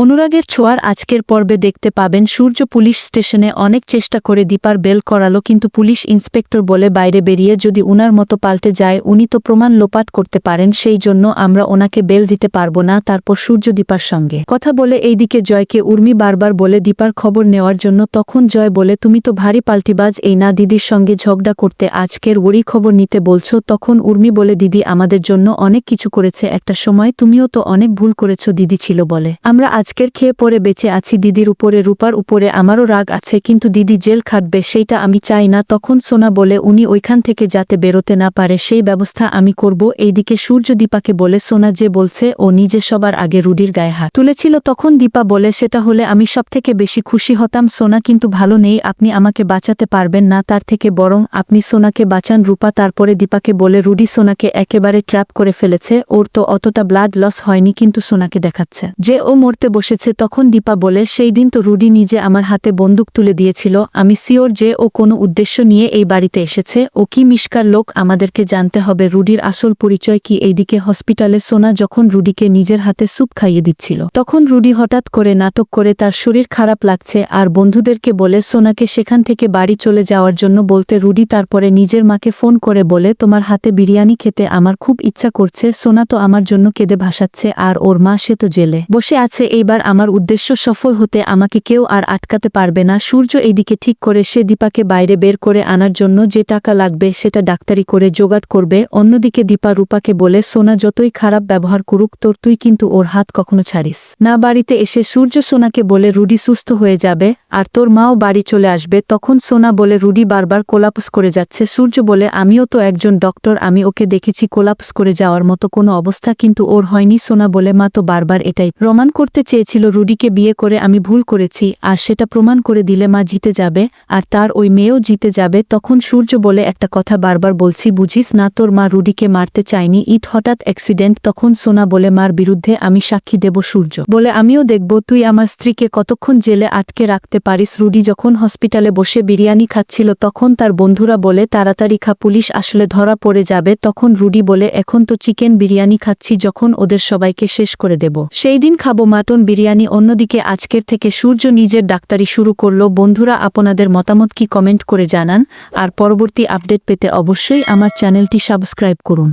অনুরাগের ছোঁয়ার আজকের পর্বে দেখতে পাবেন সূর্য পুলিশ স্টেশনে অনেক চেষ্টা করে দীপার বেল করালো, কিন্তু পুলিশ ইন্সপেক্টর বলে বাইরে বেরিয়ে যদি উনার মতো পাল্টে যায় উনি তো প্রমাণ লোপাট করতে পারেন, সেই জন্য আমরা ওনাকে বেল দিতে পারবো না। তারপর সূর্য দীপার সঙ্গে কথা বলে এইদিকে জয়কে উর্মি বারবার বলে দীপার খবর নেওয়ার জন্য। তখন জয় বলে, তুমি তো ভারী পাল্টিবাজ, এই না দিদির সঙ্গে ঝগড়া করতে আজকের ওরই খবর নিতে বলছো। তখন উর্মি বলে, দিদি আমাদের জন্য অনেক কিছু করেছে, একটা সময় তুমিও তো অনেক ভুল করেছো দিদি ছিল বলে আমরা আজকের খেয়ে পরে বেঁচে আছি। দিদির উপরে রূপার উপরে আমারও রাগ আছে, কিন্তু দিদি জেল খাটবে সেইটা আমি চাই না। তখন সোনা বলে, উনি ওইখান থেকে যাতে বেরোতে না পারে সেই ব্যবস্থা আমি করব। এইদিকে সূর্য দীপাকে বলে, সোনা যে বলছে ও নিজে সবার আগে রুডির গায়ে হাত তুলেছিল। তখন দীপা বলে, সেটা হলে আমি সবথেকে বেশি খুশি হতাম। সোনা কিন্তু ভালো নেই, আপনি আমাকে বাঁচাতে পারবেন না, তার থেকে বরং আপনি সোনাকে বাঁচান। রূপা তারপরে দীপাকে বলে, রুডি সোনাকে একেবারে ট্র্যাপ করে ফেলেছে, ওর তো অতটা ব্লাড লস হয়নি, কিন্তু সোনাকে দেখাচ্ছে যে ও মরতে বসেছে। তখন দীপা বলে, সেই দিন তো রুডি নিজে আমার হাতে বন্দুক তুলে দিয়েছিল, আমি সিওর যে ও কোনো উদ্দেশ্য নিয়ে এই বাড়িতে এসেছে। ও কি মিষ্কার লোক, আমাদেরকে জানতে হবে রুডির আসল পরিচয় কি। এইদিকে হসপিটালে সোনা যখন রুডিকে নিজের হাতে স্যুপ খাইয়ে দিচ্ছিল তখন রুডি হঠাৎ করে নাটক করে তার শরীর খারাপ লাগছে আর বন্ধুদেরকে বলে সোনাকে সেখান থেকে বাড়ি চলে যাওয়ার জন্য বলতে। রুডি তারপরে নিজের মাকে ফোন করে বলে, তোমার হাতে বিরিয়ানি খেতে আমার খুব ইচ্ছা করছে। সোনা তো আমার জন্য কেঁদে ভাসাচ্ছে, আর ওর মা সে তো জেলে বসে আছে, এইবার আমার উদ্দেশ্য সফল হতে আমাকে কেউ আর আটকাতে পারবে না। সূর্য এইদিকে ঠিক করে সে দীপাকে বাইরে বের করে আনার জন্য যে টাকা লাগবে সেটা ডাক্তারি করে জোগাড় করবে। অন্যদিকে দীপা রূপাকে বলে, সোনা যতই খারাপ ব্যবহার করুক তোর তুই কিন্তু ওর হাত কখনো ছাড়িস না। বাড়িতে এসে সূর্য সোনাকে বলে, রুডি সুস্থ হয়ে যাবে আর তোর মাও বাড়ি চলে আসবে। তখন সোনা বলে, রুডি বারবার কোলাপস করে যাচ্ছে। সূর্য বলে, আমিও তো একজন ডক্টর, আমি ওকে দেখেছি কোলাপস করে যাওয়ার মতো কোনো অবস্থা কিন্তু ওর হয়নি। সোনা বলে, মা তো বারবার এটাই প্রমাণ করতে চেয়েছিল, রুডিকে বিয়ে করে আমি ভুল করেছি, আর সেটা প্রমাণ করে দিলে মা জিতে যাবে আর তার ওই মেয়েও জিতে যাবে। তখন সূর্য বলে, একটা কথা বারবার বলছি বুঝিস না, তোর মা রুডিকে মারতে চায়নি, ইট হঠাৎ অ্যাক্সিডেন্ট। তখন সোনা বলে, মার বিরুদ্ধে আমি সাক্ষী দেব। সূর্য বলে, আমিও দেখব তুই আমার স্ত্রীকে কতক্ষণ জেলে আটকে রাখতে পারিস। রুডি যখন হসপিটালে বসে বিরিয়ানি খাচ্ছিল তখন তার বন্ধুরা বলে, তাড়াতাড়ি খা, পুলিশ আসলে ধরা পড়ে যাবে। তখন রুডি বলে, এখন তো চিকেন বিরিয়ানি খাচ্ছি, যখন ওদের সবাইকে শেষ করে দেব সেই দিন খাবো মাটন বিরিয়ানি। অন্যদিকে আজকের থেকে সূর্য নিজের ডাক্তারি শুরু করলো। বন্ধুরা আপনাদের মতামত কি কমেন্ট করে জানান, আর পরবর্তী আপডেট পেতে অবশ্যই আমার চ্যানেলটি সাবস্ক্রাইব করুন।